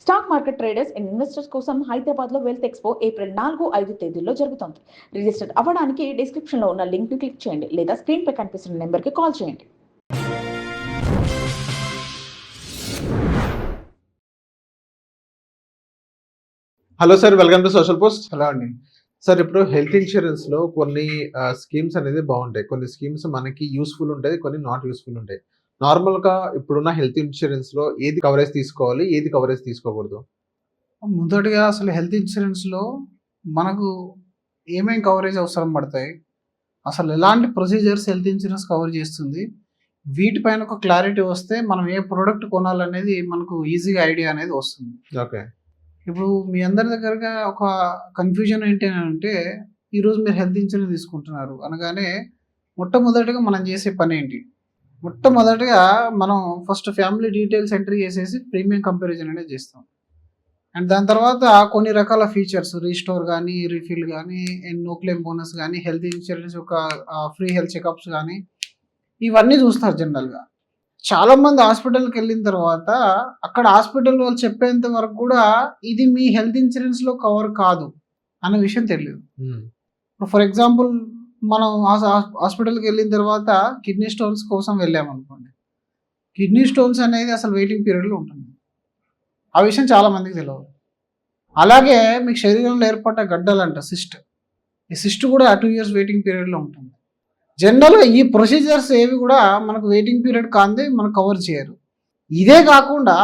Stock market traders and investors కోసం హైదరాబాద్ లో wealth expo April 4-5 తేదీల్లో జరుగుతోంది. రిజిస్టర్ అవ్వడానికి డిస్క్రిప్షన్ లో ఉన్న లింక్ ని క్లిక్ చేయండి లేదా స్క్రీన్ పై కనిపిస్తున్న నెంబర్ కి కాల్ చేయండి. Hello sir, welcome to social post. Hello అండి. సార్, ఇప్పుడు హెల్త్ ఇన్సూరెన్స్ లో కొన్ని స్కీమ్స్ అనేది బాగుంటాయి, కొన్ని స్కీమ్స్ మనకి యూస్ఫుల్ ఉంటాయి, కొన్ని నాట్ యూస్ఫుల్ ఉంటాయి. నార్మల్ గా ఇప్పుడున్న హెల్త్ ఇన్సూరెన్స్ లో ఏది కవరేజ్ తీసుకోవాలి, ఏది కవరేజ్ తీసుకోకూడదు? మొదటిగా అసలు హెల్త్ ఇన్సూరెన్స్లో మనకు ఏమేం కవరేజ్ అవసరం పడతాయి, అసలు ఎలాంటి ప్రొసీజర్స్ హెల్త్ ఇన్సూరెన్స్ కవర్ చేస్తుంది, వీటిపైన ఒక క్లారిటీ వస్తే మనం ఏ ప్రోడక్ట్ కొనాలనేది మనకు ఈజీగా ఐడియా అనేది వస్తుంది. ఓకే. ఇప్పుడు మీ అందరి దగ్గరగా ఒక కన్ఫ్యూజన్ ఏంటి అని అంటే, ఈరోజు మీరు హెల్త్ ఇన్సూరెన్స్ తీసుకుంటున్నారు అనగానే మొట్టమొదటిగా మనం చేసే పని ఏంటి? మొట్టమొదటిగా మనం ఫస్ట్ ఫ్యామిలీ డీటెయిల్స్ ఎంట్రీ చేసేసి ప్రీమియం కంపారిజన్ అనేది చేస్తాం. అండ్ దాని తర్వాత కొన్ని రకాల ఫీచర్స్, రీస్టోర్ కానీ, రీఫిల్ కానీ, అండ్ నో క్లెయిమ్ బోనస్ కానీ, హెల్త్ ఇన్సూరెన్స్ యొక్క ఫ్రీ హెల్త్ చెకప్స్ కానీ, ఇవన్నీ చూస్తారు జనరల్గా. చాలామంది హాస్పిటల్కి వెళ్ళిన తర్వాత అక్కడ హాస్పిటల్ వాళ్ళు చెప్పేంత వరకు కూడా ఇది మీ హెల్త్ ఇన్సూరెన్స్లో కవర్ కాదు అనే విషయం తెలియదు. ఫర్ ఎగ్జాంపుల్, మనం హాస్పిటల్కి వెళ్ళిన తర్వాత కిడ్నీ స్టోన్స్ కోసం వెళ్ళామనుకోండి, కిడ్నీ స్టోన్స్ అనేది అసలు వెయిటింగ్ పీరియడ్లో ఉంటుంది. ఆ విషయం చాలామందికి తెలియదు. అలాగే మీకు శరీరంలో ఏర్పడ్డ గడ్డలంట సిస్ట్, ఈ సిస్ట్ కూడా 2 years వెయిటింగ్ పీరియడ్లో ఉంటుంది. జనరల్గా ఈ ప్రొసీజర్స్ ఏవి కూడా మనకు వెయిటింగ్ పీరియడ్ కాంది మనకు కవర్ చేయరు. ఇదే కాకుండా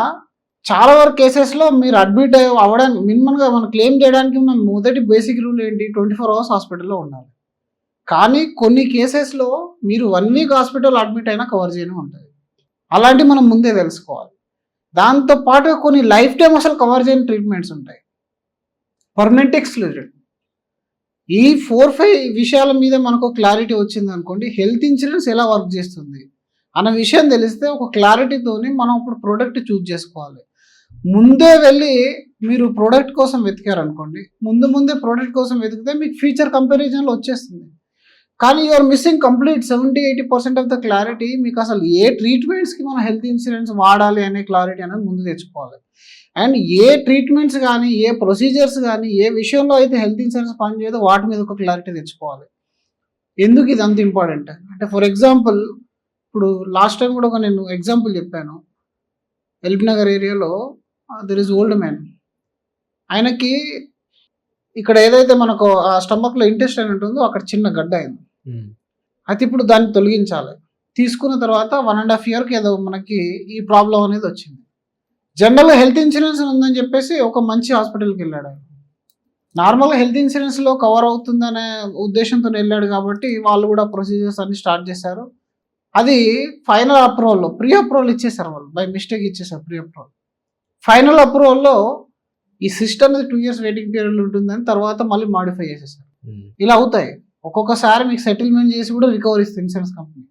చాలా వరకు కేసెస్లో మీరు అడ్మిట్ అవ్వడానికి మినిమంగా మనం క్లెయిమ్ చేయడానికి ఉన్న మొదటి బేసిక్ రూల్ ఏంటి? 24 hours హాస్పిటల్లో ఉండాలి. కానీ కొన్ని కేసెస్లో మీరు 1 week హాస్పిటల్ అడ్మిట్ అయినా కవర్ చేయని ఉంటుంది. అలాంటివి మనం ముందే తెలుసుకోవాలి. దాంతోపాటు కొన్ని లైఫ్ టైం అసలు కవర్ చేయని ట్రీట్మెంట్స్ ఉంటాయి, పర్మనెంట్ ఎక్స్క్లూజెడ్. ఈ 4-5 విషయాల మీద మనకు క్లారిటీ వచ్చింది అనుకోండి, హెల్త్ ఇన్సూరెన్స్ ఎలా వర్క్ చేస్తుంది అన్న విషయం తెలిస్తే ఒక క్లారిటీతోని మనం ఇప్పుడు ప్రోడక్ట్ చూజ్ చేసుకోవాలి. ముందే వెళ్ళి మీరు ప్రోడక్ట్ కోసం వెతికారనుకోండి, ముందే ప్రోడక్ట్ కోసం వెతికితే మీకు ఫీచర్ కంపారిజన్లో వచ్చేస్తుంది. కానీ you're missing complete 70-80% of the clarity. మీకు అసలు ఏ ట్రీట్మెంట్స్కి మనం హెల్త్ ఇన్సూరెన్స్ వాడాలి అనే క్లారిటీ అనేది ముందు తెచ్చుకోవాలి. అండ్ ఏ ట్రీట్మెంట్స్ కానీ, ఏ ప్రొసీజర్స్ కానీ, ఏ విషయంలో అయితే హెల్త్ ఇన్సూరెన్స్ పనిచేయదో వాటి మీద ఒక క్లారిటీ తెచ్చుకోవాలి. ఎందుకు ఇది అంత ఇంపార్టెంట్ అంటే, ఫర్ ఎగ్జాంపుల్, ఇప్పుడు లాస్ట్ టైం కూడా ఒక నేను ఎగ్జాంపుల్ చెప్పాను. ఎల్బీ నగర్ ఏరియాలో దెర్ ఇస్ ఓల్డ్ మ్యాన్. ఆయనకి ఇక్కడ ఏదైతే మనకు ఆ స్టమక్లో ఇంటెస్టైన్ ఉంటుందో అక్కడ చిన్న గడ్డ అయింది. అయితే ఇప్పుడు దాన్ని తొలగించాలి. తీసుకున్న తర్వాత 1.5 yearకి ఏదో మనకి ఈ ప్రాబ్లం అనేది వచ్చింది. జనరల్గా హెల్త్ ఇన్సూరెన్స్ ఉందని చెప్పేసి ఒక మంచి హాస్పిటల్కి వెళ్ళాడు ఆయన. నార్మల్గా హెల్త్ ఇన్సూరెన్స్లో కవర్ అవుతుందనే ఉద్దేశంతో వెళ్ళాడు కాబట్టి వాళ్ళు కూడా ప్రొసీజర్స్ అన్ని స్టార్ట్ చేశారు. అది ఫైనల్ అప్రూవల్లో ప్రీ అప్రూవల్ ఇచ్చేసారు, వాళ్ళు బై మిస్టేక్ ఇచ్చేసారు ప్రీ అప్రూవల్. ఫైనల్ అప్రూవల్లో ఈ సిస్టమ్ అనేది 2 years వెయిటింగ్ పీరియడ్ ఉంటుందని తర్వాత మళ్ళీ మాడిఫై చేసేసారు. ఇలా అవుతాయి. ఒక్కొక్కసారి మీకు సెటిల్మెంట్ చేసి కూడా రికవర్ ఇస్తుంది ఇన్సూరెన్స్ కంపెనీ.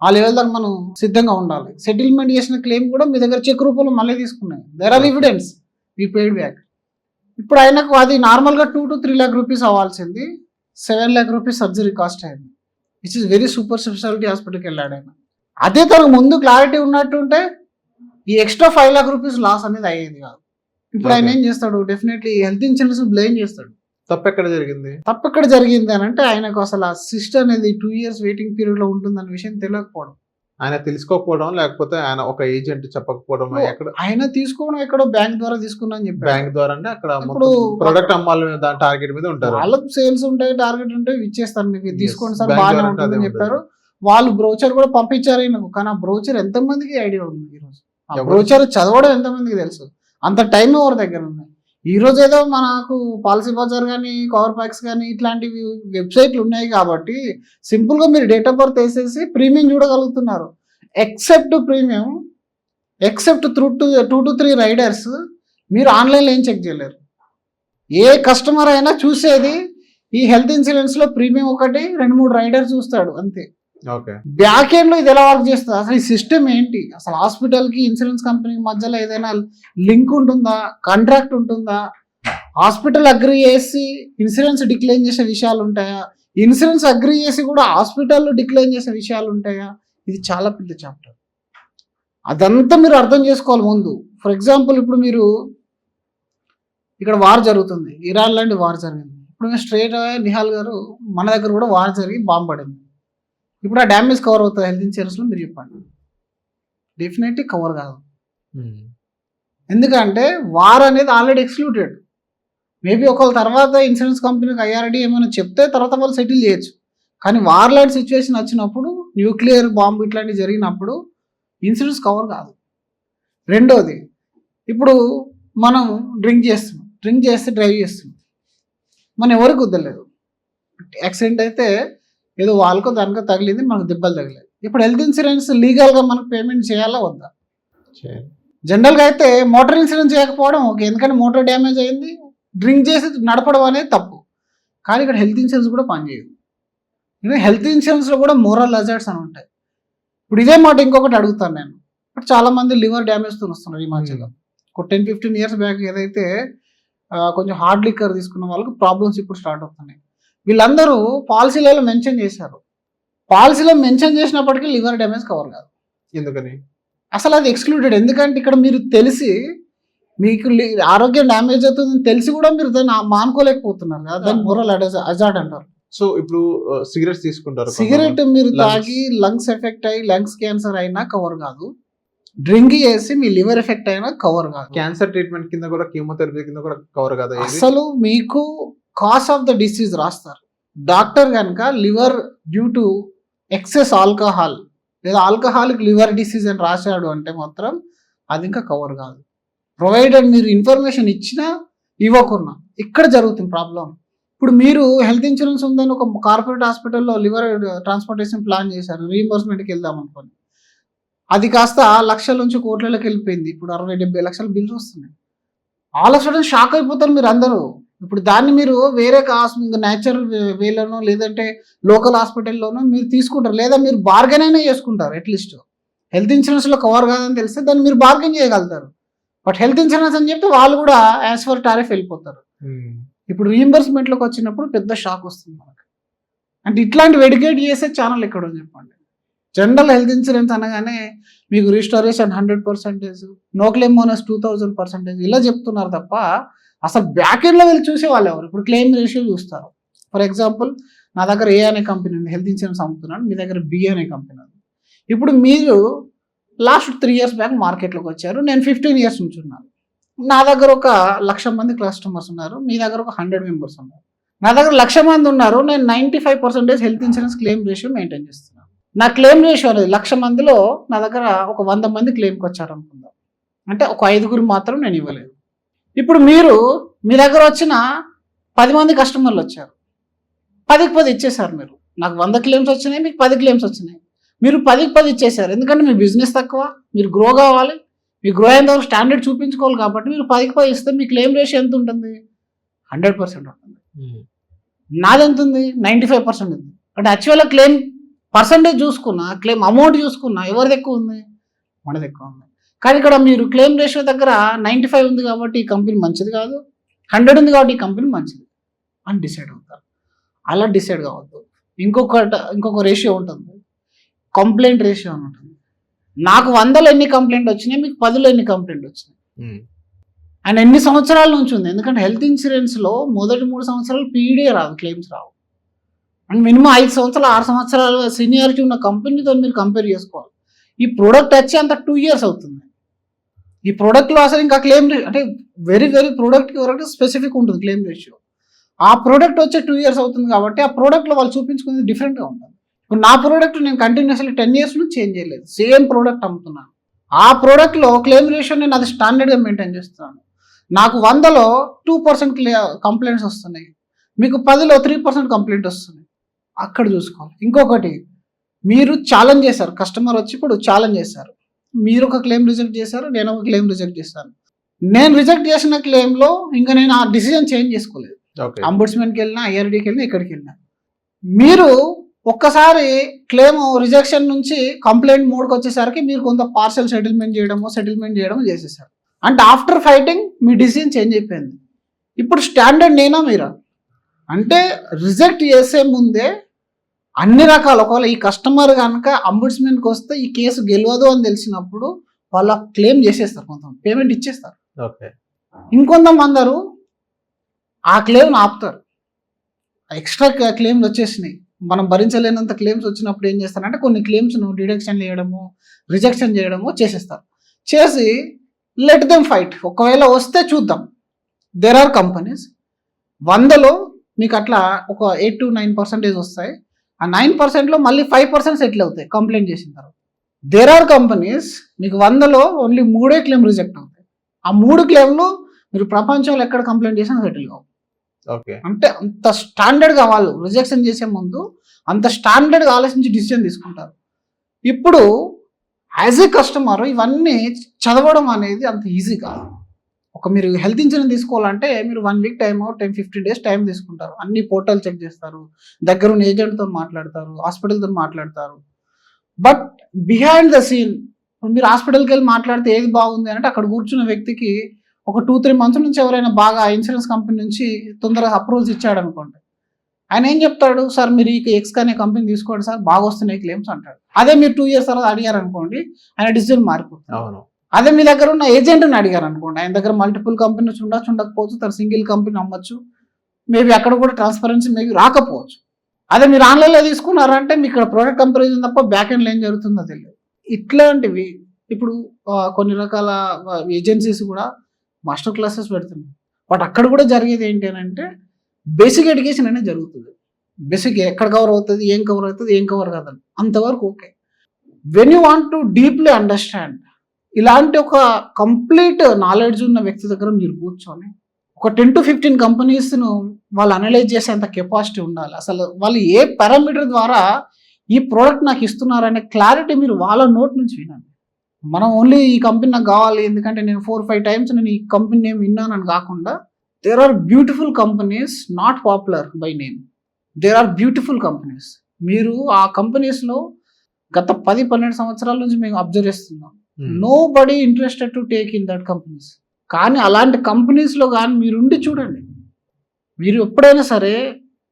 ఆ లెవెల్ దాకా మనం సిద్ధంగా ఉండాలి. సెటిల్మెంట్ చేసిన క్లెయిమ్ కూడా మీ దగ్గర చెక్ రూపంలో మళ్ళీ తీసుకున్నాయి. దేర్ ఆర్ ఎవిడెన్స్ మీ పెయిడ్ బ్యాక్. ఇప్పుడు ఆయనకు అది నార్మల్గా 2 to 3 lakh rupees అవ్వాల్సింది 7 lakh rupees సర్జరీ కాస్ట్ అయింది. Which is very super speciality హాస్పిటల్కి వెళ్ళాడు ఆయన. అదే తనకు ముందు క్లారిటీ ఉన్నట్టుంటే ఈ ఎక్స్ట్రా 5 lakh rupees లాస్ అనేది అయ్యేది కాదు. ఇప్పుడు ఆయన ఏం చేస్తాడు? డెఫినెట్లీ హెల్త్ ఇన్సూరెన్స్ బ్లేమ్ చేస్తాడు. తప్పు ఎక్కడ జరిగింది అని అంటే, ఆయనకు అసలు ఆ సిస్ట్ అనేది 2 years వెయిటింగ్ పీరియడ్ లో ఉంటుందన్న విషయం తెలియకపోవడం, ఆయన తెలుసుకోకపోవడం, లేకపోతే ఆయన ఒక ఏజెంట్ చెప్పకపోవడం. ఆయన తీసుకోవడం ఎక్కడో బ్యాంక్ ద్వారా తీసుకున్నా అని చెప్పి, బ్యాంక్ ద్వారా అంటే అక్కడ ప్రొడక్ట్ అమ్మాలి దాని టార్గెట్ మీద ఉంటారు. వాళ్ళకి సేల్స్ ఉంటాయి, టార్గెట్ ఉంటాయి, ఇచ్చేస్తారు మీకు తీసుకోండి సార్ బాగానే ఉంటుందని చెప్పారు. వాళ్ళు బ్రోచర్ కూడా పంపించారు ఆయనకు. కానీ ఆ బ్రోచర్ ఎంతమందికి ఐడియా ఉంది ఈరోజు? ఆ బ్రోచర్ చదవడం ఎంతమందికి తెలుసు? అంత టైం ఎవరి దగ్గర ఉంది? ఈ రోజు ఏదో మనకు పాలసీ బజార్ కానీ, కవర్ ప్యాక్స్ కానీ ఇట్లాంటివి వెబ్సైట్లు ఉన్నాయి కాబట్టి సింపుల్గా మీరు డేట్ ఆఫ్ బర్త్ వేసేసి ప్రీమియం చూడగలుగుతున్నారు. ఎక్సెప్ట్ 2 to 3 రైడర్స్ మీరు ఆన్లైన్లో ఏం చెక్ చేయలేరు. ఏ కస్టమర్ అయినా చూసేది ఈ హెల్త్ ఇన్సూరెన్స్లో ప్రీమియం 1-2-3 రైడర్స్ చూస్తాడు అంతే. బ్యాక్ ఎండ్లో ఇది ఎలా వర్క్ చేస్తుంది? అసలు ఈ సిస్టమ్ ఏంటి? అసలు హాస్పిటల్కి ఇన్సూరెన్స్ కంపెనీకి మధ్యలో ఏదైనా లింక్ ఉంటుందా? కాంట్రాక్ట్ ఉంటుందా? హాస్పిటల్ అగ్రీ చేసి ఇన్సూరెన్స్ డిక్లైన్ చేసే విషయాలు ఉంటాయా? ఇన్సూరెన్స్ అగ్రీ చేసి కూడా హాస్పిటల్లో డిక్లైన్ చేసే విషయాలు ఉంటాయా? ఇది చాలా పెద్ద చాప్టర్. అదంతా మీరు అర్థం చేసుకోవాలి ముందు. ఫర్ ఎగ్జాంపుల్, ఇప్పుడు మీరు ఇక్కడ వార్ జరుగుతుంది, ఇరాన్ లాంటి వార్ జరిగింది. ఇప్పుడు మేము స్ట్రైట్ నిహాల్ గారు మన దగ్గర కూడా వార్ జరిగి బాంబు పడింది. ఇప్పుడు ఆ డ్యామేజ్ కవర్ అవుతుంది హెల్త్ ఇన్సూరెన్స్లో? మీరు చెప్పండి. డెఫినెట్లీ కవర్ కాదు. ఎందుకంటే వార్ అనేది ఆల్రెడీ ఎక్స్క్లూడెడ్. మేబీ ఒకళ్ళ తర్వాత ఇన్సూరెన్స్ కంపెనీకి ఐఆర్డి ఏమైనా చెప్తే తర్వాత వాళ్ళు సెటిల్ చేయొచ్చు. కానీ వార్ లాంటి సిచ్యువేషన్ వచ్చినప్పుడు, న్యూక్లియర్ బాంబు ఇట్లాంటివి జరిగినప్పుడు ఇన్సూరెన్స్ కవర్ కాదు. రెండోది, ఇప్పుడు మనం డ్రింక్ చేస్తే డ్రైవ్ చేస్తున్నాం, మనం ఎవరికి కుదరలేదు, యాక్సిడెంట్ అయితే ఏదో వాళ్ళకో దానికో తగిలింది, మనకు దెబ్బలు తగిలేదు. ఇప్పుడు హెల్త్ ఇన్సూరెన్స్ లీగల్గా మనకు పేమెంట్ చేయాలా వద్దా? జనరల్గా అయితే మోటార్ ఇన్సూరెన్స్ చేయకపోవడం ఓకే, ఎందుకంటే మోటార్ డ్యామేజ్ అయింది, డ్రింక్ చేసి నడపడం అనేది తప్పు. కానీ ఇక్కడ హెల్త్ ఇన్సూరెన్స్ కూడా పనిచేయదు. హెల్త్ ఇన్సూరెన్స్లో కూడా మోరల్ హజార్డ్స్ అని ఉంటాయి. ఇప్పుడు ఇదే మాట ఇంకొకటి అడుగుతాను నేను. ఇప్పుడు చాలామంది లివర్ డ్యామేజ్తో వస్తున్నారు ఈ మధ్యలో. ఒక 10-15 years బ్యాక్ ఏదైతే కొంచెం హార్డ్ లిక్కర్ తీసుకున్న వాళ్ళకి ప్రాబ్లమ్స్ ఇప్పుడు స్టార్ట్ అవుతున్నాయి. వీళ్ళందరూ పాలసీలలో మెన్షన్ చేశారు. పాలసీలో మెన్షన్ చేసినప్పటికీ లివర్ డ్యామేజ్ కవర్ కాదు. ఎందుకని? అసలు అది ఎక్స్క్లూడెడ్. ఎందుకంటే ఇక్కడ మీరు తెలిసి మీకు ఆరోగ్యం డ్యామేజ్ అవుతుందని తెలిసి కూడా మీరు దాన్ని మానుకోలేకపోతున్నారు కదా, దాన్ని మోరల్ హజార్డ్ అంటారు. సో ఇప్పుడు సిగరెట్స్ తీసుకుంటారు, సిగరెట్ మీరు తాగి లంగ్స్ ఎఫెక్ట్ అయ్యి లంగ్స్ క్యాన్సర్ అయినా కవర్ కాదు. డ్రింక్ చేసి మీ లివర్ ఎఫెక్ట్ అయినా కవర్ కాదు. క్యాన్సర్ ట్రీట్మెంట్ కింద కూడా, కీమోథెరపీ కింద కూడా కవర్ కాదు. అసలు మీకు కాజ్ ఆఫ్ ద డిసీజ్ రాస్తారు. డాక్టర్ కనుక liver due to excess alcohol లేదా ఆల్కహాలిక్ లివర్ డిసీజ్ అని రాశాడు అంటే మాత్రం అది ఇంకా కవర్ కాదు. ప్రొవైడెడ్ మీరు ఇన్ఫర్మేషన్ ఇచ్చినా ఇవ్వకున్నా ఇక్కడ జరుగుతుంది ప్రాబ్లం. ఇప్పుడు మీరు హెల్త్ ఇన్సూరెన్స్ ఉందని ఒక కార్పొరేట్ హాస్పిటల్లో లివర్ ట్రాన్స్పోర్టేషన్ ప్లాన్ చేశారు, రీఎంబర్స్మెంట్కి వెళ్దాం అనుకోండి. అది కాస్త లక్షల నుంచి కోట్లలోకి వెళ్ళిపోయింది. ఇప్పుడు 60-70 లక్షల బిల్స్ వస్తున్నాయి. ఆల్ ఆఫ్ సడన్ షాక్ అయిపోతారు మీరు అందరూ. ఇప్పుడు దాన్ని మీరు వేరే న్యాచురల్ వేలోనో లేదంటే లోకల్ హాస్పిటల్లోనో మీరు తీసుకుంటారు, లేదా మీరు బార్గెన్ అయినా చేసుకుంటారు. అట్లీస్ట్ హెల్త్ ఇన్సూరెన్స్లో కవర్ కాదని తెలిస్తే దాన్ని మీరు బార్గెన్ చేయగలుగుతారు. బట్ హెల్త్ ఇన్సూరెన్స్ అని చెప్పి వాళ్ళు కూడా యాజ్ ఫర్ టారిఫ్ వెళ్ళిపోతారు. ఇప్పుడు రీఎంబర్స్మెంట్లోకి వచ్చినప్పుడు పెద్ద షాక్ వస్తుంది మనకు. అంటే ఇట్లాంటి ఎడ్యుకేట్ చేసే ఛానల్ ఎక్కడో చెప్పండి. జనరల్ హెల్త్ ఇన్సూరెన్స్ అనగానే మీకు రిస్టోరేషన్ 100%, నో క్లెయిమ్ బోనస్ 2000% ఇలా చెప్తున్నారు తప్ప అసలు బ్యాక్ ఎండ్లో వెళ్ళి చూసే వాళ్ళు ఎవరు? ఇప్పుడు క్లెయిమ్ రేషియో చూస్తారు. ఫర్ ఎగ్జాంపుల్ నా దగ్గర ఏ అనే కంపెనీ ఉంది, హెల్త్ ఇన్సూరెన్స్ అమ్ముతున్నాను, మీ దగ్గర బి అనే కంపెనీ ఉంది. ఇప్పుడు మీరు లాస్ట్ 3 years బ్యాక్ మార్కెట్లోకి వచ్చారు, నేను 15 years నుంచి ఉన్నాను. నా దగ్గర ఒక 1,00,000 మంది కస్టమర్స్ ఉన్నారు, మీ దగ్గర ఒక 100 members ఉన్నారు. నా దగ్గర 1,00,000 మంది ఉన్నారు, నేను 95% health insurance claim ratio maintain చేస్తున్నాను. నా క్లెయిమ్ రేషియో అనేది 1,00,000 మందిలో నా దగ్గర ఒక 100 మంది క్లెయిమ్కి వచ్చారు అనుకుందాం, అంటే ఒక 5 మాత్రం నేను ఇవ్వలేదు. ఇప్పుడు మీరు మీ దగ్గర వచ్చిన 10 మంది కస్టమర్లు వచ్చారు, 10కి 10 ఇచ్చేసారు. మీరు నాకు 100 claims వచ్చినాయి, మీకు 10 claims వచ్చినాయి. మీరు 10కి 10 ఇచ్చేసారు. ఎందుకంటే మీ బిజినెస్ తక్కువ, మీరు గ్రో కావాలి, మీరు గ్రో అయిన తర్వాత స్టాండర్డ్ చూపించుకోవాలి. కాబట్టి మీరు 10కి 10 ఇస్తే మీ క్లెయిమ్ రేషియో ఎంత ఉంటుంది? 100% ఉంటుంది. నాది ఎంత ఉంది? 95% ఉంది. అంటే యాక్చువల్గా క్లెయిమ్ పర్సంటేజ్ చూసుకున్నా, క్లెయిమ్ అమౌంట్ చూసుకున్నా ఎవరిది ఎక్కువ ఉంది? మనది ఎక్కువ ఉంది. కానీ ఇక్కడ మీరు క్లెయిమ్ రేషియో దగ్గర 95 ఉంది కాబట్టి ఈ కంపెనీ మంచిది కాదు, 100 ఉంది కాబట్టి ఈ కంపెనీ మంచిది అని డిసైడ్ అవుతారు. అలా డిసైడ్ కావద్దు. ఇంకొక రేషియో ఉంటుంది, కంప్లైంట్ రేషియో అని ఉంటుంది. నాకు 100లో ఎన్ని కంప్లైంట్ వచ్చినాయి, మీకు 10లో ఎన్ని కంప్లైంట్ వచ్చినాయి, అండ్ ఎన్ని సంవత్సరాల నుంచి ఉంది. ఎందుకంటే హెల్త్ ఇన్సూరెన్స్లో మొదటి 3 సంవత్సరాలు పీడీ రాదు, క్లెయిమ్స్ రావు. అండ్ మినిమం 5 సంవత్సరాలు 6 సంవత్సరాలు సీనియారిటీ ఉన్న కంపెనీతో మీరు కంపేర్ చేసుకోవాలి. ఈ ప్రోడక్ట్ వచ్చి అంత 2 years అవుతుంది. ఈ ప్రోడక్ట్లో అసలు ఇంకా క్లెయిమ్ అంటే వెరీ ప్రోడక్ట్కి వరకు స్పెసిఫిక్ ఉంటుంది క్లెయిమ్ రేషియో. ఆ ప్రోడక్ట్ వచ్చే 2 years అవుతుంది కాబట్టి ఆ ప్రోడక్ట్లో వాళ్ళు చూపించుకునేది డిఫరెంట్గా ఉంటుంది. ఇప్పుడు నా ప్రోడక్ట్ నేను కంటిన్యూస్లీ 10 years నుంచి చేంజ్ చేయలేదు, సేమ్ ప్రోడక్ట్ అమ్ముతున్నాను. ఆ ప్రోడక్ట్లో క్లెయిమ్ రేషియో నేను అది స్టాండర్డ్గా మెయింటైన్ చేస్తున్నాను. నాకు 100లో 2% కంప్లైంట్స్ వస్తున్నాయి, మీకు 10లో 3% కంప్లైంట్ వస్తున్నాయి. అక్కడ చూసుకోవాలి. ఇంకొకటి, మీరు ఛాలెంజ్ చేశారు, కస్టమర్ వచ్చి ఇప్పుడు ఛాలెంజ్ చేశారు, మీరు ఒక క్లెయిమ్ రిజెక్ట్ చేశారు, నేను ఒక క్లెయిమ్ రిజెక్ట్ చేశాను. నేను రిజెక్ట్ చేసిన క్లెయిమ్లో ఇంకా నేను ఆ డిసిజన్ చేంజ్ చేసుకోలేదు. అంబుడ్స్మెన్కి వెళ్ళినా, ఐఆర్డీకి వెళ్ళినా, ఎక్కడికి వెళ్ళినా మీరు ఒక్కసారి క్లెయిమ్ రిజెక్షన్ నుంచి కంప్లైంట్ మోడ్కి వచ్చేసరికి మీరు కొంత పార్షల్ సెటిల్మెంట్ చేయడమో చేసేసారు. అంటే ఆఫ్టర్ ఫైటింగ్ మీ డిసిజన్ చేంజ్ అయిపోయింది. ఇప్పుడు స్టాండర్డ్ నేనా మీరా? అంటే రిజెక్ట్ చేసే ముందే అన్ని రకాల, ఒకవేళ ఈ కస్టమర్ కనుక అంబుడ్స్మెన్కి వస్తే ఈ కేసు గెలవదు అని తెలిసినప్పుడు వాళ్ళు క్లెయిమ్ చేసేస్తారు, కొంతమంది పేమెంట్ ఇచ్చేస్తారు. ఇంకొంతమందరు ఆ క్లెయిమ్ని ఆపుతారు. ఎక్స్ట్రా క్లెయిమ్లు వచ్చేసినాయి, మనం భరించలేనంత క్లెయిమ్స్ వచ్చినప్పుడు ఏం చేస్తారంటే కొన్ని క్లెయిమ్స్ను డిడక్షన్ చేయడము, రిజెక్షన్ చేయడము చేసేస్తారు. చేసి లెట్ దెమ్ ఫైట్, ఒకవేళ వస్తే చూద్దాం. దేర్ ఆర్ కంపెనీస్ 100లో మీకు అట్లా ఒక 8 to 9% వస్తాయి. ఆ 9%లో మళ్ళీ 5% సెటిల్ అవుతాయి కంప్లైంట్ చేసిన తర్వాత. దేర్ ఆర్ కంపెనీస్ మీకు 100లో ఓన్లీ 3 క్లెయిమ్ రిజెక్ట్ అవుతాయి. ఆ 3 క్లెయిమ్లు మీరు ప్రపంచంలో ఎక్కడ కంప్లైంట్ చేసినా సెటిల్ కావు. ఓకే, అంటే అంత స్టాండర్డ్గా వాళ్ళు రిజెక్షన్ చేసే ముందు అంత స్టాండర్డ్గా ఆలోచించి డిసిజన్ తీసుకుంటారు. ఇప్పుడు యాజ్ ఏ కస్టమర్ ఇవన్నీ చదవడం అనేది అంత ఈజీ కాదు. ఒక మీరు హెల్త్ ఇన్సూరెన్స్ తీసుకోవాలంటే మీరు 1 week టైం 10-15 days టైం తీసుకుంటారు. అన్ని పోర్టల్ చెక్ చేస్తారు, దగ్గరున్న ఏజెంట్తో మాట్లాడతారు, హాస్పిటల్తో మాట్లాడతారు. బట్ బిహైండ్ ద సీన్ మీరు హాస్పిటల్కి వెళ్ళి మాట్లాడితే ఏది బాగుంది అంటే అక్కడ కూర్చున్న వ్యక్తికి ఒక 2-3 months నుంచి ఎవరైనా బాగా ఇన్సూరెన్స్ కంపెనీ నుంచి తొందరగా అప్రూవల్స్ ఇచ్చాడు అనుకోండి, ఆయన ఏం చెప్తాడు, సార్ మీరు ఈ ఎక్స్ అనే కంపెనీ తీసుకోండి సార్, బాగా వస్తున్నాయి క్లెయిమ్స్ అంటాడు. అదే మీరు 2 years తర్వాత అడిగారు అనుకోండి, ఆయన డిసిజన్ మారిపోతుంది. అవును. అదే మీ దగ్గర ఉన్న ఏజెంట్ని అడిగారు అనుకోండి, ఆయన దగ్గర మల్టిపుల్ కంపెనీస్ ఉండొచ్చు, ఉండకపోవచ్చు, తను సింగిల్ కంపెనీ అమ్మచ్చు, మేబీ అక్కడ కూడా ట్రాన్స్పరెన్సీ మేబీ రాకపోవచ్చు. అదే మీరు ఆన్లైన్లో తీసుకున్నారంటే మీకు ఇక్కడ ప్రోడక్ట్ కంపారిజన్ తప్ప బ్యాక్ ఎండ్లో ఏం జరుగుతుందో తెలియదు. ఇట్లాంటివి ఇప్పుడు కొన్ని రకాల ఏజెన్సీస్ కూడా మాస్టర్ క్లాసెస్ పెడుతున్నాయి. బట్ అక్కడ కూడా జరిగేది ఏంటి అని అంటే బేసిక్ ఎడ్యుకేషన్ అనేది జరుగుతుంది. బేసిక్ ఎక్కడ కవర్ అవుతుంది, ఏం కవర్ అవుతుంది, ఏం కవర్ కాదని అంతవరకు okay. When you want to deeply understand, ఇలాంటి ఒక కంప్లీట్ నాలెడ్జ్ ఉన్న వ్యక్తి దగ్గర మీరు కూర్చొని ఒక 10 to 15 కంపెనీస్ను వాళ్ళు అనలైజ్ చేసేంత కెపాసిటీ ఉండాలి. అసలు వాళ్ళు ఏ పారామీటర్ ద్వారా ఈ ప్రోడక్ట్ నాకు ఇస్తున్నారనే క్లారిటీ మీరు వాళ్ళ నోట్ నుంచి వినండి. మనం ఓన్లీ ఈ కంపెనీ నాకు కావాలి ఎందుకంటే నేను 4-5 times నేను ఈ కంపెనీ నేమ్ విన్నానని కాకుండా there are beautiful companies not popular by name. There are beautiful companies. మీరు ఆ కంపెనీస్లో గత 10-12 సంవత్సరాల నుంచి మేము అబ్జర్వ్ చేస్తున్నాం. Nobody interested to take in that companies. కానీ అలాంటి కంపెనీస్లో కానీ మీరు ఉండి చూడండి, మీరు ఎప్పుడైనా సరే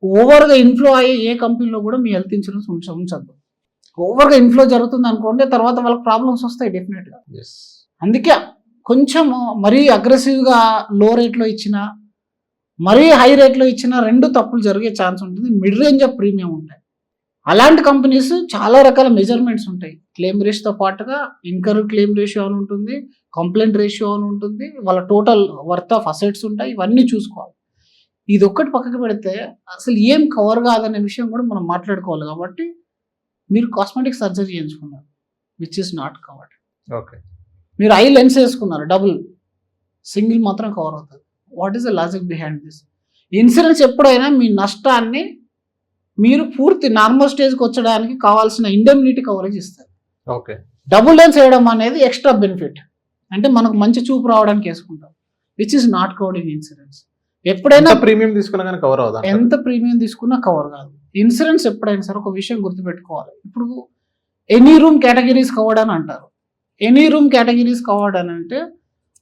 ఓవర్గా ఇన్ఫ్లో అయ్యే ఏ కంపెనీలో కూడా మీ హెల్త్ ఇన్సూరెన్స్ ఉంచద్దు. ఓవర్గా ఇన్ఫ్లో జరుగుతుంది అనుకోండి, తర్వాత వాళ్ళకి ప్రాబ్లమ్స్ వస్తాయి డెఫినెట్గా. అందుకే కొంచెం మరీ అగ్రెసివ్గా లో రేట్లో ఇచ్చినా మరీ హై రేట్లో ఇచ్చినా 2 తప్పులు జరిగే ఛాన్స్ ఉంటుంది. మిడ్ రేంజ్ ఆఫ్ ప్రీమియం ఉంటాయి. అలాంటి కంపెనీస్ చాలా రకాల మెజర్మెంట్స్ ఉంటాయి. క్లెయిమ్ రేషియోతో పాటుగా ఇన్కర్ క్లెయిమ్ రేషియో అని ఉంటుంది, కంప్లైంట్ రేషియో అని ఉంటుంది, వాళ్ళ టోటల్ వర్త్ ఆఫ్ అసెట్స్ ఉంటాయి. ఇవన్నీ చూసుకోవాలి. ఇది ఒక్కటి పక్కకి పెడితే అసలు ఏం కవర్ కాదనే విషయం కూడా మనం మాట్లాడుకోవాలి. కాబట్టి మీరు కాస్మెటిక్ సర్జరీ చేయించుకున్నారు, which is not covered. Okay, మీరు ఐ లెన్స్ వేసుకున్నారు, డబుల్ సింగిల్ మాత్రం కవర్ అవుతుంది. What is the logic behind this? Insurance ఎప్పుడైనా మీ నష్టాన్ని మీరు పూర్తి నార్మల్ స్టేజ్కి వచ్చడానికి కావాల్సిన ఇండెమ్నిటీ కవరేజ్ ఇస్తారు. ఓకే, డబుల్ లెన్స్ వేయడం అనేది ఎక్స్ట్రా బెనిఫిట్, అంటే మనకు మంచి చూపు రావడానికి వేసుకుంటాం, which is not covered in insurance. ఎప్పుడైనా ప్రీమియం తీసుకున్నా కానీ కవర్ అవుతుంది. ఎంత ప్రీమియం తీసుకున్నా కవర్ కాదు. ఇన్సూరెన్స్ ఎప్పుడైనా సరే ఒక విషయం గుర్తుపెట్టుకోవాలి. ఇప్పుడు ఎనీ రూమ్ కేటగిరీస్ కవర్డ్ అని అంటారు. ఎనీ రూమ్ కేటగిరీస్ కవర్డ్ అని అంటే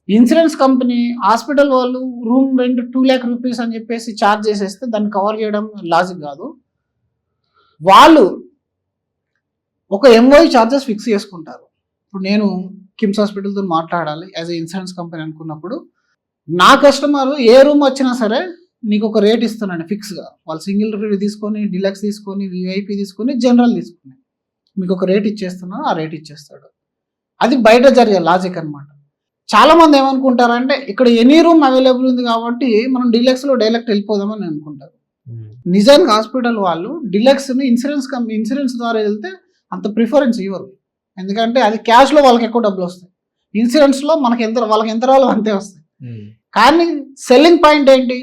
ఇన్సూరెన్స్ కంపెనీ హాస్పిటల్ వాళ్ళు రూమ్ రెంట్ 2 lakh rupees అని చెప్పేసి ఛార్జ్ చేసేస్తే దాన్ని కవర్ చేయడం లాజిక్ కాదు. వాళ్ళు ఒక ఎంఓఐ ఛార్జెస్ ఫిక్స్ చేసుకుంటారు. ఇప్పుడు నేను కిమ్స్ హాస్పిటల్తో మాట్లాడాలి యాజ్ ఏ ఇన్సూరెన్స్ కంపెనీ అనుకున్నప్పుడు, నా కస్టమర్ ఏ రూమ్ వచ్చినా సరే నీకు ఒక రేట్ ఇస్తున్నాను ఫిక్స్గా. వాళ్ళు సింగిల్ తీసుకొని, డిలక్స్ తీసుకొని, విఐపి తీసుకొని, జనరల్ తీసుకొని మీకు ఒక రేట్ ఇచ్చేస్తున్నాను, ఆ రేట్ ఇచ్చేస్తాడు. అది బయట జరిగే లాజిక్ అనమాట. చాలామంది ఏమనుకుంటారంటే ఇక్కడ ఎనీ రూమ్ అవైలబుల్ ఉంది కాబట్టి మనం డిలక్స్లో డైరెక్ట్ వెళ్ళిపోదామని అనుకుంటారు. నిజానికి హాస్పిటల్ వాళ్ళు డిలక్స్ని ఇన్సూరెన్స్ ద్వారా వెళ్తే అంత ప్రిఫరెన్స్ ఇవ్వరు. ఎందుకంటే అది క్యాష్లో వాళ్ళకి ఎక్కువ డబ్బులు వస్తాయి, ఇన్సూరెన్స్లో వాళ్ళకి ఎంత రాలో అంతే వస్తాయి. కానీ సెల్లింగ్ పాయింట్ ఏంటి?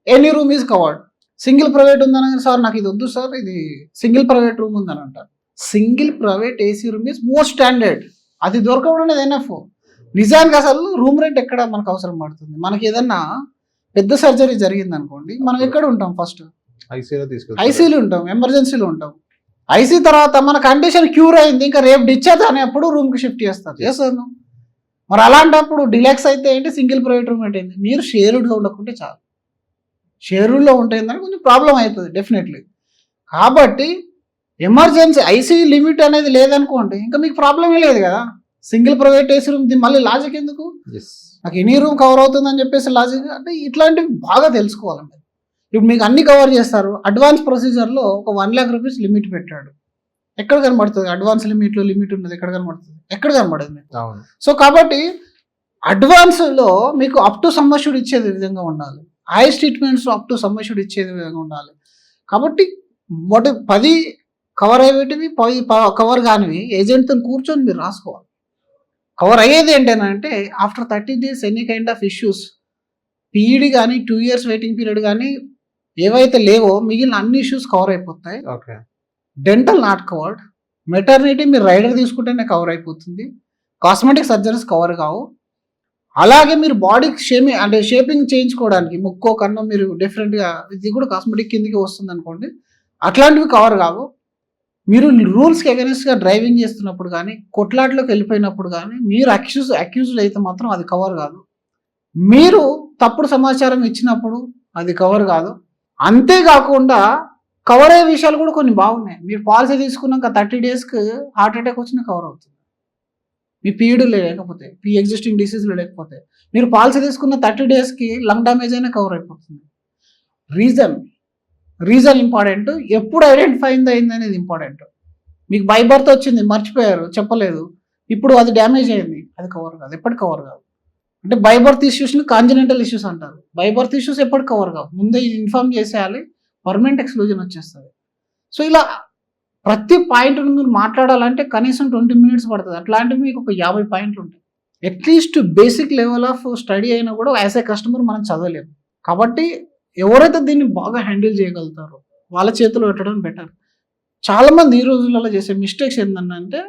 Any room is covered. Single private ఉందని సార్ నాకు ఇది వద్దు సార్, ఇది సింగిల్ ప్రైవేట్ రూమ్ ఉందని అంటారు. Single private AC room is most standard. అది దొరకడం అనేది ఎనఫ్. నిజానికి అసలు రూమ్ రెంట్ ఎక్కడ మనకు అవసరం పడుతుంది? మనకి ఏదన్నా పెద్ద సర్జరీ జరిగింది అనుకోండి, మనం ఎక్కడ ఉంటాం? ఫస్ట్ ఐసీలో ఉంటాం, ఎమర్జెన్సీలో ఉంటాం. ఐసీ తర్వాత మన కండిషన్ క్యూర్ అయింది, ఇంకా రేపు డిశ్చార్జ్ అనేప్పుడు రూమ్కి షిఫ్ట్ చేస్తాను. మరి అలాంటప్పుడు డిలక్స్ అయితే ఏంటి, సింగిల్ ప్రైవేట్ రూమ్ అంటే ఏంటి? మీరు షేర్డ్లో ఉండకుంటే చాలు. షేర్డ్లో ఉంటే కొంచెం ప్రాబ్లం అవుతుంది డెఫినెట్లీ. కాబట్టి ఎమర్జెన్సీ ఐసీ లిమిట్ అనేది లేదనుకోండి, ఇంకా మీకు ప్రాబ్లమే లేదు కదా. సింగిల్ ప్రైవేట్ ఏసీ రూమ్ మళ్ళీ లాజిక్ ఎందుకు? నాకు ఎనీ రూమ్ కవర్ అవుతుందని చెప్పేసి లాజిక్ అంటే ఇట్లాంటివి బాగా తెలుసుకోవాలి. ఇప్పుడు మీకు అన్ని కవర్ చేస్తారు. అడ్వాన్స్ ప్రొసీజర్లో ఒక 1 lakh రూపీస్ లిమిట్ పెట్టాడు. ఎక్కడ కనబడుతుంది? అడ్వాన్స్ లిమిట్లో లిమిట్ ఉన్నది ఎక్కడ కనబడుతుంది? ఎక్కడ కనబడదు మీకు. అవును. సో కాబట్టి అడ్వాన్స్లో మీకు అప్ టు సమ్మష్యూడ్ ఇచ్చేది విధంగా ఉండాలి. హైయెస్ట్ ట్రీట్మెంట్స్ అప్ టు సమ్మష్యూడ్ ఇచ్చేది విధంగా ఉండాలి. కాబట్టి 10 కవర్ అయ్యేటివి 10 కవర్ కానివి ఏజెంట్తో కూర్చొని మీరు రాసుకోవాలి. కవర్ అయ్యేది ఏంటంటే after 30 days any kind of issues, PED కానీ 2 years వెయిటింగ్ పీరియడ్ కానీ ఏవైతే లేవో మిగిలిన అన్ని ఇష్యూస్ కవర్ అయిపోతాయి. Okay. Dental not covered. Maternity మీరు రైడర్ తీసుకుంటేనే కవర్ అయిపోతుంది. కాస్మెటిక్ సర్జరీస్ కవర్ కావు. అలాగే మీరు బాడీకి షేపింగ్ చేయించుకోవడానికి ముక్కో కన్ను మీరు డిఫరెంట్గా ఇది కూడా కాస్మెటిక్ కిందకి వస్తుంది అనుకోండి, అట్లాంటివి కవర్ కావు. మీరు రూల్స్కి అగెన్స్ట్గా డ్రైవింగ్ చేస్తున్నప్పుడు కానీ కొట్లాట్లోకి వెళ్ళిపోయినప్పుడు కానీ మీరు అక్యూజ్డ్ అయితే మాత్రం అది కవర్ కాదు. మీరు తప్పుడు సమాచారం ఇచ్చినప్పుడు అది కవర్ కాదు. అంతేకాకుండా కవర్ అయ్యే విషయాలు కూడా కొన్ని బాగున్నాయి. మీరు పాలసీ తీసుకున్నాక 30 daysకి హార్ట్ అటాక్ వచ్చినా కవర్ అవుతుంది. మీ పీఈడీ లేకపోతే, ఎగ్జిస్టింగ్ డిసీజ్లు లేకపోతే, మీరు పాలసీ తీసుకున్న 30 daysకి లంగ్ డ్యామేజ్ అయినా కవర్ అయిపోతుంది. Reason important. ఎప్పుడు ఐడెంటిఫై అయింది అనేది ఇంపార్టెంట్. మీకు బై బర్త్ వచ్చింది, మర్చిపోయారు, చెప్పలేదు, ఇప్పుడు అది డ్యామేజ్ అయింది, అది కవర్ కాదు, ఎప్పటికి కవర్ కాదు. అంటే బై బర్త్ ఇష్యూస్ని కాంజనెంటల్ ఇష్యూస్ అంటారు. బై బర్త్ ఇష్యూస్ ఎప్పటికి కవర్ కావు, ముందే ఇన్ఫార్మ్ చేసేయాలి, పర్మనెంట్ ఎక్స్క్లూజన్ వచ్చేస్తుంది. సో ఇలా ప్రతి పాయింట్ మీరు మాట్లాడాలంటే కనీసం 20 minutes పడుతుంది. అట్లాంటివి మీకు ఒక 50 పాయింట్లు ఉంటాయి. At least basic level of study అయినా కూడా యాజ్ ఏ కస్టమర్ మనం చదవలేము. కాబట్టి ఎవరైతే దీన్ని బాగా హ్యాండిల్ చేయగలుగుతారో వాళ్ళ చేతిలో పెట్టడం బెటర్. చాలామంది ఈ రోజులలో చేసే మిస్టేక్స్ ఏంటంటే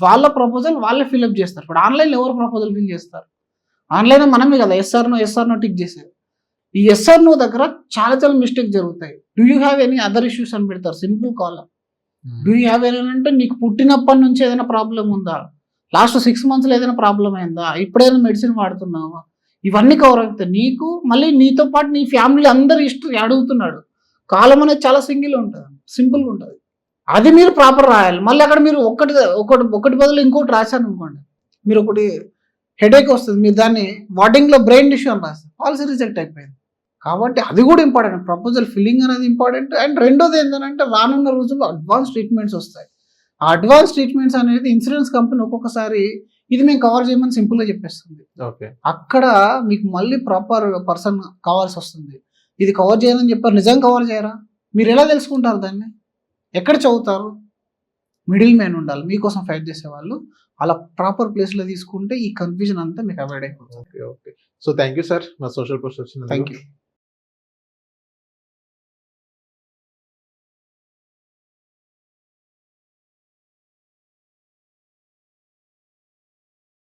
వాళ్ళ ప్రపోజల్ వాళ్ళే ఫిల్అప్ చేస్తారు. ఇప్పుడు ఆన్లైన్లో ఎవరు ప్రపోజల్ ఫిల్ చేస్తారు? ఆన్లైన్ మనమే కదా ఎస్ఆర్ నో టిక్ చేసేది. ఈ ఎస్ఆర్ నో దగ్గర చాలా మిస్టేక్ జరుగుతాయి. Do you have any other issues అని పెడతారు, simple column. Do you have any అంటే నీకు పుట్టినప్పటి నుంచి ఏదైనా ప్రాబ్లం ఉందా, లాస్ట్ 6 monthsలో ఏదైనా ప్రాబ్లం అయిందా, ఇప్పుడైనా మెడిసిన్ వాడుతున్నావా, ఇవన్నీ కవర్ అవుతాయి. నీకు మళ్ళీ నీతో పాటు నీ ఫ్యామిలీ అందరు హిస్టరీ అడుగుతున్నాడు. కాలం అనేది చాలా సింపుల్గా ఉంటుంది. అది మీరు ప్రాపర్ రాయాలి. మళ్ళీ అక్కడ మీరు ఒకటి బదులు ఇంకోటి రాశాను అనుకోండి, మీరు ఒకటి హెడేక్ వస్తుంది, మీరు దాన్ని వాటింగ్లో బ్రెయిన్ ఇష్యూ అని రాస్తారు, పాలసీ రిజెక్ట్ అయిపోయింది. కాబట్టి అది కూడా ఇంపార్టెంట్. ప్రపోజల్ ఫిల్లింగ్ అనేది ఇంపార్టెంట్. అండ్ రెండోది ఏంటంటే రానున్న రోజుల్లో అడ్వాన్స్ ట్రీట్మెంట్స్ వస్తాయి. ఆ అడ్వాన్స్ ట్రీట్మెంట్స్ అనేది ఇన్సూరెన్స్ కంపెనీ ఒక్కొక్కసారి ఇది మేము కవర్ చేయమని సింపుల్గా చెప్పేస్తుంది. అక్కడ మీకు మళ్ళీ ప్రాపర్ పర్సన్ కావాల్సి వస్తుంది. ఇది కవర్ చేయని చెప్పారు, నిజంగా కవర్ చేయరా? మీరు ఎలా తెలుసుకుంటారు దాన్ని? ఎక్కడ చదువుతారు? మిడిల్ మ్యాన్ ఉండాలి మీకోసం ఫైట్ చేసేవాళ్ళు. అలా ప్రాపర్ ప్లేస్లో తీసుకుంటే ఈ కన్ఫ్యూజన్ అంతా మీకు అవాయిడ్ అయిపోతుంది. Okay. So thank you sir, మా సోషల్ పోస్ట్ వచ్చింది. Thank you.